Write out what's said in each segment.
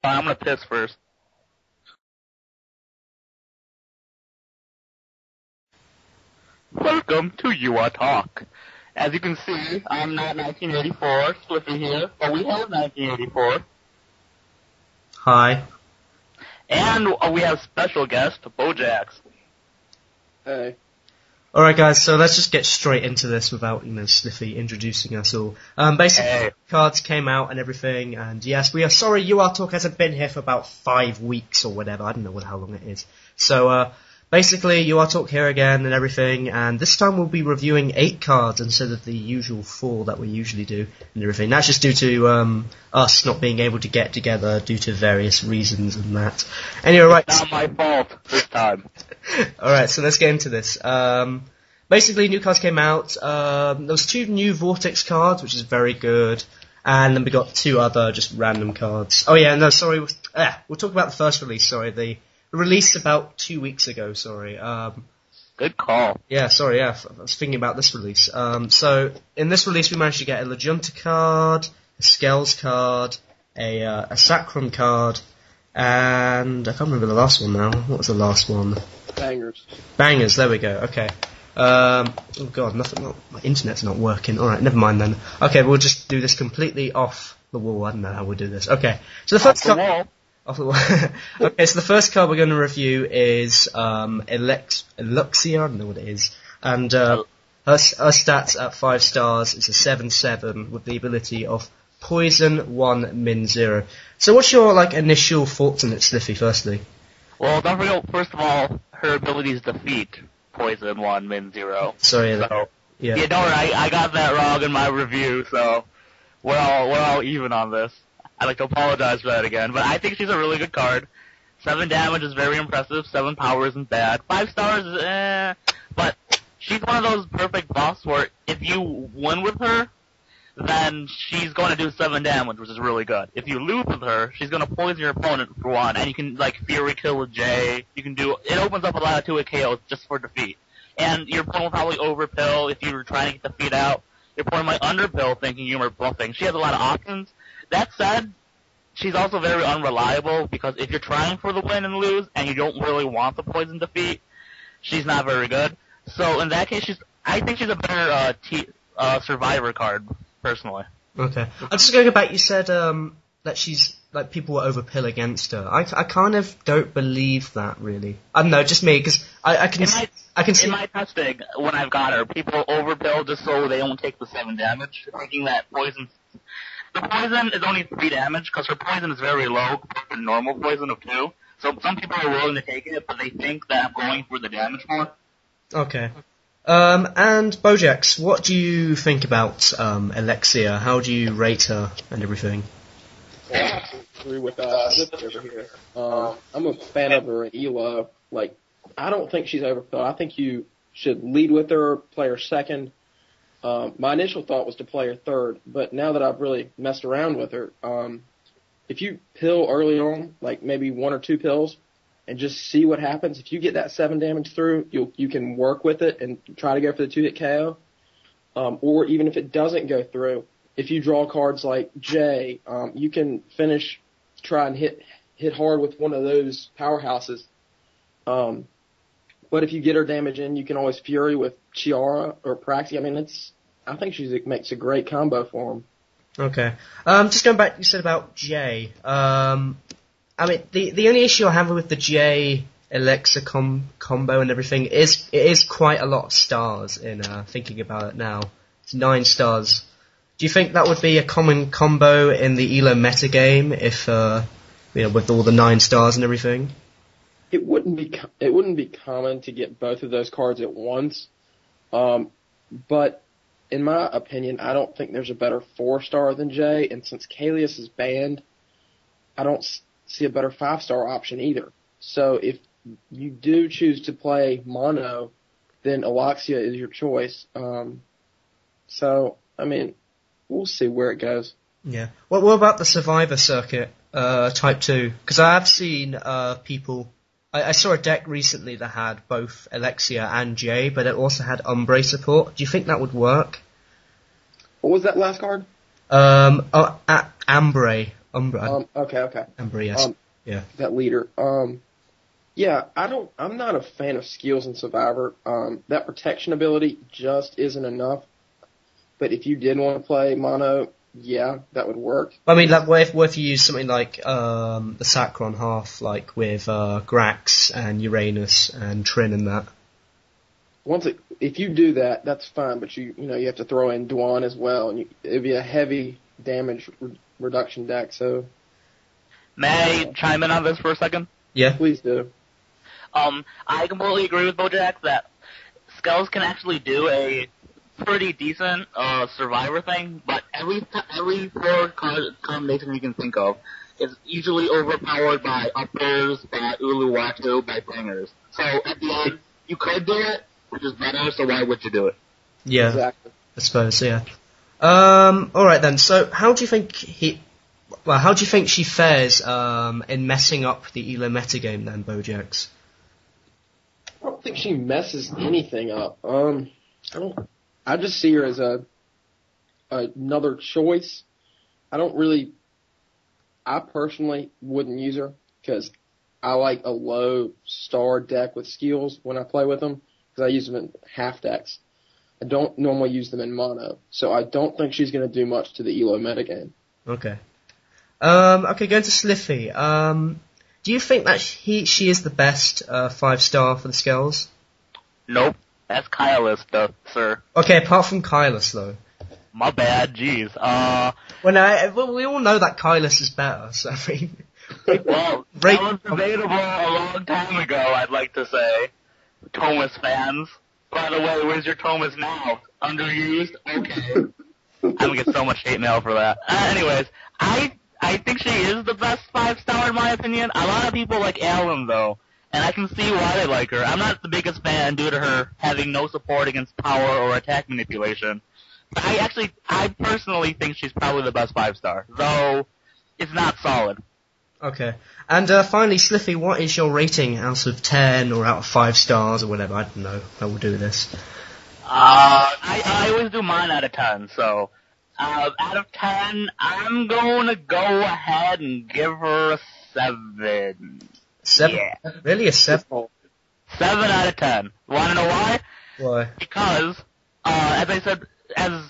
I'm gonna piss first. Welcome to You Are Talk. As you can see, I'm not 1984, Slify here, but we have 1984. Hi. And we have special guest, Bojax. Hey. Alright guys, so let's just get straight into this without, Slify introducing us all. Basically, cards came out and everything, and yes, we are sorry You Are Talk hasn't been here for about 5 weeks or whatever, I don't know how long it is. So, basically, You Are Talk here again and everything, and this time we'll be reviewing 8 cards instead of the usual 4 that we usually do and everything. That's just due to us not being able to get together due to various reasons and that. Anyway, right. It's not my fault this time. Alright, so let's get into this. Basically, new cards came out. There was 2 new Vortex cards, which is very good. And then we got 2 other just random cards. Oh yeah, no, sorry. We'll talk about the first release, sorry. The release about 2 weeks ago, sorry. Good call. Yeah, sorry, yeah. I was thinking about this release. So, in this release we managed to get a La Junta card, a Skells card, a Sacrum card, and I can't remember the last one now. What was the last one? Bangers, there we go, okay. Oh god, my internet's not working. Alright, never mind then. Okay, we'll just do this completely off the wall. I don't know how we'll do this. Okay, so the first card... Off the wall. Okay, so the first card we're going to review is Eluxia, I don't know what it is. And her stats at 5 stars is a 7/7 with the ability of Poison 1, Min 0. So what's your initial thoughts on it, Slify, firstly? Well, don't forget, first of all, her ability is Defeat, Poison 1, Min 0. Sorry, so, yeah. Yeah, don't worry, I got that wrong in my review, so we're all even on this. I'd like to apologize for that again, but I think she's a really good card. 7 damage is very impressive, 7 power isn't bad. 5 stars is but she's one of those perfect buffs where if you win with her, then she's going to do 7 damage, which is really good. If you lose with her, she's going to poison your opponent for 1, and you can, Fury Kill with J. You can do, it opens up a lot of 2-hit KOs just for defeat. And your opponent will probably overpill if you were trying to get defeat out. Your opponent might underpill thinking you were bluffing. She has a lot of options. That said, she's also very unreliable, because if you're trying for the win and lose, and you don't really want the poison defeat, she's not very good. So in that case, I think she's a better survivor card, personally. Okay. I'm just going back, you said that she's, people will overpill against her. I kind of don't believe that, really. I don't know, just me, because I can see... In my testing, when I've got her, people overpill just so they don't take the 7 damage, thinking that poison... The poison is only 3 damage, because her poison is very low compared to normal poison of 2. So some people are willing to take it, but they think that I'm going for the damage more. Okay. And Bojax, what do you think about Alexia? How do you rate her and everything? Well, I agree with over here. I'm a fan of her in ELO. I don't think she's overpowered. I think you should lead with her, play her second. My initial thought was to play her third, but now that I've really messed around with her, if you pill early on, maybe 1 or 2 pills, and just see what happens, if you get that 7 damage through, you can work with it and try to go for the 2-hit KO. Or even if it doesn't go through, if you draw cards like J, you can try and hit hard with one of those powerhouses. But if you get her damage in, you can always Fury with Chiara or Praxi. I think she makes a great combo for him. Okay. Just going back, you said about J. The only issue I have with the J Alexa combo and everything is it is quite a lot of stars in thinking about it now. It's 9 stars. Do you think that would be a common combo in the ELO metagame if with all the 9 stars and everything? It wouldn't be common to get both of those cards at once. But in my opinion, I don't think there's a better 4-star than Jay, and since Kalius is banned, I don't see a better 5-star option either. So if you do choose to play mono, then Alexia is your choice. We'll see where it goes. Yeah. What about the Survivor circuit, Type 2? Because I have seen people... I saw a deck recently that had both Alexia and Jay, but it also had Umbre support. Do you think that would work? What was that last card? Ambre. Umbra. Okay. Umbra, yes. Yeah. That leader. Yeah, I'm not a fan of skills in Survivor. That protection ability just isn't enough. But if you did want to play mono, yeah, that would work. I mean, like, what if you use something like the Sacron half, like with Grax and Uranus and Trin and that? If you do that, that's fine. But you have to throw in Dwan as well, and it'd be a heavy damage reduction deck. So, may I chime in on this for a second? Yeah. Please do. I completely agree with Bojax that Skells can actually do a pretty decent Survivor thing, but every 4 card combination you can think of is usually overpowered by uppers, by Uluwatu, by bangers. So at the end, you could do it, which is better, so why would you do it? Yeah, Exactly. I suppose, yeah. Alright then, so how do you think she fares in messing up the Elo metagame then, Bojax? I don't think she messes anything up. I just see her as another choice. I personally wouldn't use her because I like a low star deck with skills when I play with them because I use them in half decks. I don't normally use them in mono, so I don't think she's going to do much to the Elo metagame. Okay. Okay, going to Slify. Do you think that she is the best 5-star for the Skells? Nope. That's Kylus, though, sir. Okay, apart from Kylus, though. My bad, jeez. Well, we all know that Kylus is better, so I mean... Well, that was debatable a long time ago, I'd like to say. Thomas fans. By the way, where's your Thomas now? Underused? Okay. I'm gonna get so much hate mail for that. Anyways, I think she is the best 5-star in my opinion. A lot of people like Alan, though. And I can see why they like her. I'm not the biggest fan due to her having no support against power or attack manipulation. But I personally think she's probably the best 5-star, though it's not solid. Okay. And finally, Slify, what is your rating out of 10 or out of 5 stars or whatever? I don't know how we'll do this. I always do mine out of 10, so out of 10, I'm going to go ahead and give her a 7. 7? Yeah. Really, a 7? 7 out of 10. Want to know why? Why? Because, as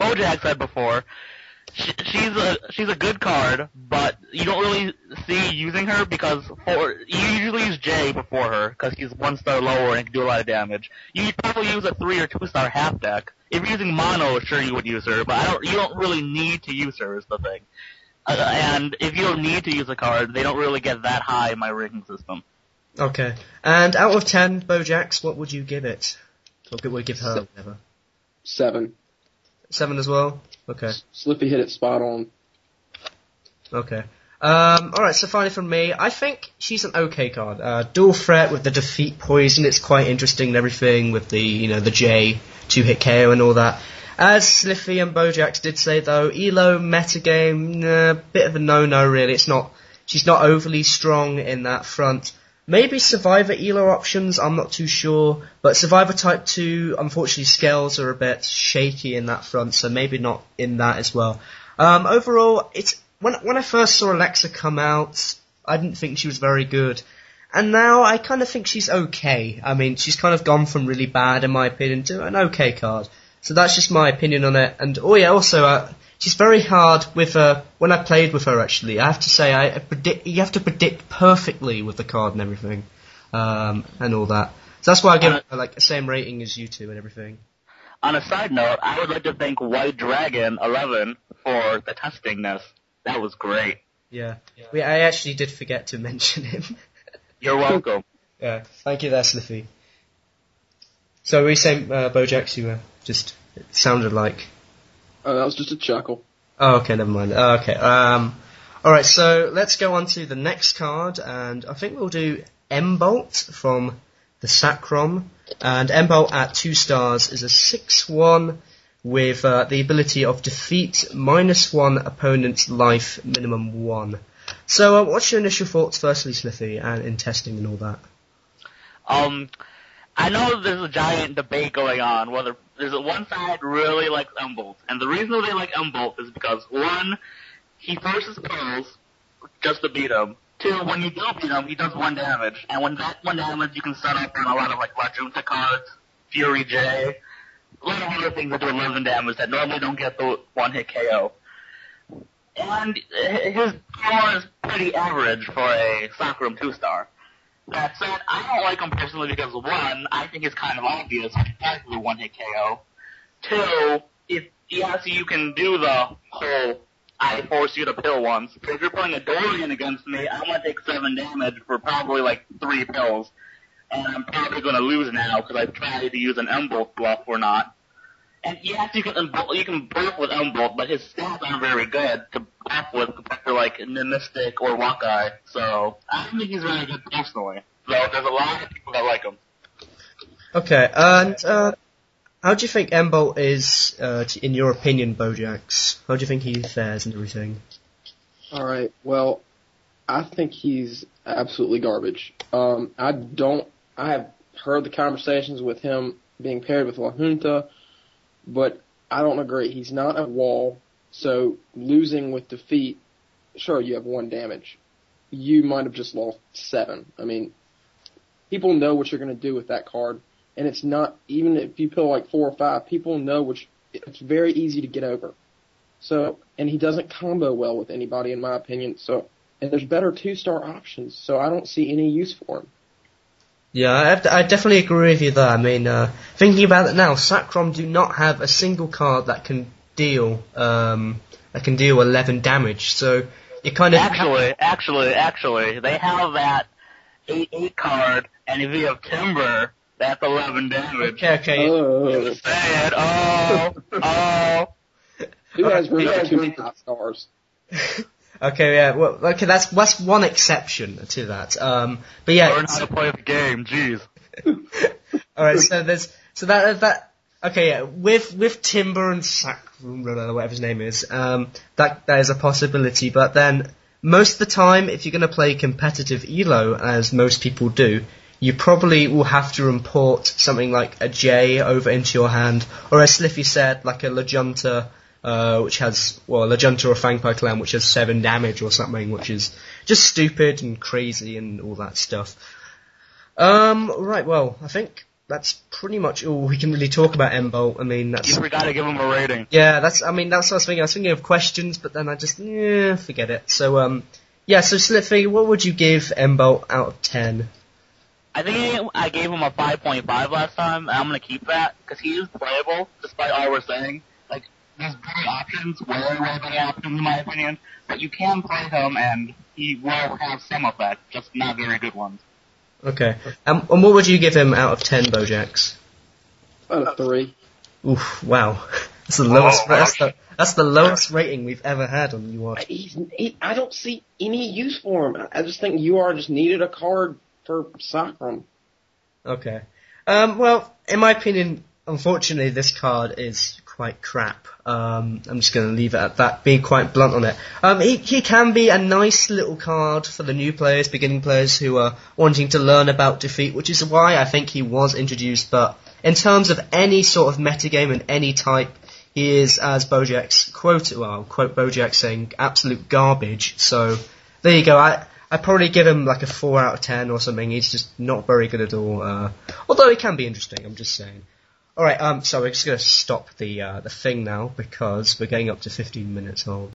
Bojack said before, she's a good card, but you don't really see using her because you usually use Jay before her because he's 1 star lower and can do a lot of damage. You probably use a 3 or 2 star half deck. If you're using mono, sure you would use her, but you don't really need to use her is the thing. And if you don't need to use a card, they don't really get that high in my ranking system. Okay. And out of 10, Bojax, what would you give it? What would you give her? Whatever. 7. 7 as well? Okay. Slify hit it spot on. Okay. Alright, so finally from me, I think she's an okay card. Dual threat with the defeat poison, it's quite interesting and everything with the, the J, 2-hit KO and all that. As Slify and Bojax did say though, Elo metagame, bit of a no-no really. She's not overly strong in that front. Maybe Survivor Elo options, I'm not too sure. But Survivor Type 2, unfortunately Skells are a bit shaky in that front, so maybe not in that as well. Overall, when I first saw Alexa come out, I didn't think she was very good. And now I kind of think she's okay. I mean, she's kind of gone from really bad in my opinion to an okay card. So that's just my opinion on it. And also, she's very hard with when I played with her actually. I have to say, you have to predict perfectly with the card and everything, and all that. So that's why I give her like the same rating as you two and everything. On a side note, I would like to thank White Dragon 11 for the testingness. That was great. Yeah. I actually did forget to mention him. You're welcome. Yeah, thank you there, Slify. So were you saying, Bojax, you just, it sounded like... Oh, that was just a chuckle. Oh, okay, never mind. Okay, alright, so let's go on to the next card, and I think we'll do M-Bolt from the Sacrom. And M-Bolt at 2 stars is a 6/1 with the ability of defeat -1 opponent's life, minimum 1. So, what's your initial thoughts, firstly, Slify, and in testing and all that? I know there's a giant debate going on whether one side really likes M-Bolt, and the reason they like M-Bolt is because, one, he forces pills just to beat him. 2, when you do beat him, he does 1 damage. And when that 1 damage, you can set up on a lot of, like, La Junta cards, Fury J, a lot of other things that do 11 damage that normally don't get the 1-hit KO. And his power is pretty average for a Soccer Room 2-star. That said, I don't like him personally because, 1, I think it's kind of obvious compared to the 1-hit KO. 2, yes, you can do the whole I force you to pill once. If you're playing a Dorian against me, I'm going to take 7 damage for probably like 3 pills. And I'm probably going to lose now because I've tried to use an Embolt bluff or not. And yes, you can bluff with Embolt, but his stats aren't very good to bluff with compared to like Mystic or Wakai. So I don't think he's very good personally. Though there's a lot of people that like him. Okay, and how do you think Embolt is, in your opinion, Bojax? How do you think he fares and everything? Alright, well, I think he's absolutely garbage. I have heard the conversations with him being paired with La Junta, but I don't agree. He's not a wall, so losing with defeat, sure, you have 1 damage. You might have just lost 7. I mean, people know what you're going to do with that card. And it's not, even if you pill like 4 or 5, people know it's very easy to get over. So, and he doesn't combo well with anybody in my opinion, so, and there's better 2-star options, so I don't see any use for him. Yeah, I definitely agree with you there. I mean, thinking about it now, Sacrom do not have a single card that can deal 11 damage, so you kind of... Actually, they have that 8/8 card, and if you have Timber, that's 11 damage. Okay. Oh. Say it. Who has room for 2 5-stars? Okay, yeah. Well, okay, that's one exception to that. But yeah. Learn how to play the game. Jeez. All right. So that. Okay, yeah. With Timber and Sacrum, whatever his name is, that is a possibility. But then most of the time, if you're going to play competitive Elo, as most people do, you probably will have to import something like a J over into your hand, or as Slify said, like a La Junta, which has, well, La Junta or Fangpie Clan, which has 7 damage or something, which is just stupid and crazy and all that stuff. Right, well, I think that's pretty much all we can really talk about Embolt. I mean, that's... You forgot to give him a rating. Yeah, that's what I was thinking. I was thinking of questions, but then I just, forget it. So, yeah, so Slify, what would you give Embolt out of 10? I think I gave him a 5.5 last time, and I'm going to keep that, because he is playable, despite all we're saying. Like, there's better options, way better options in my opinion, but you can play him, and he will have some effect, just not very good ones. Okay. And what would you give him out of 10, Bojax? About a 3. Oof, wow. That's the lowest, that's the lowest rating we've ever had on UR. I don't see any use for him. I just think UR just needed a card for Sacrum. Okay. Well, in my opinion, unfortunately, this card is quite crap. I'm just going to leave it at that, being quite blunt on it. He can be a nice little card for the new players, beginning players who are wanting to learn about defeat, which is why I think he was introduced, but in terms of any sort of metagame and any type, he is, as Bojax quote Bojax saying, absolute garbage. So, there you go. I'd probably give him like a 4 out of 10 or something. He's just not very good at all. Although he can be interesting, I'm just saying. Alright, so we're just going to stop the thing now because we're getting up to 15 minutes old.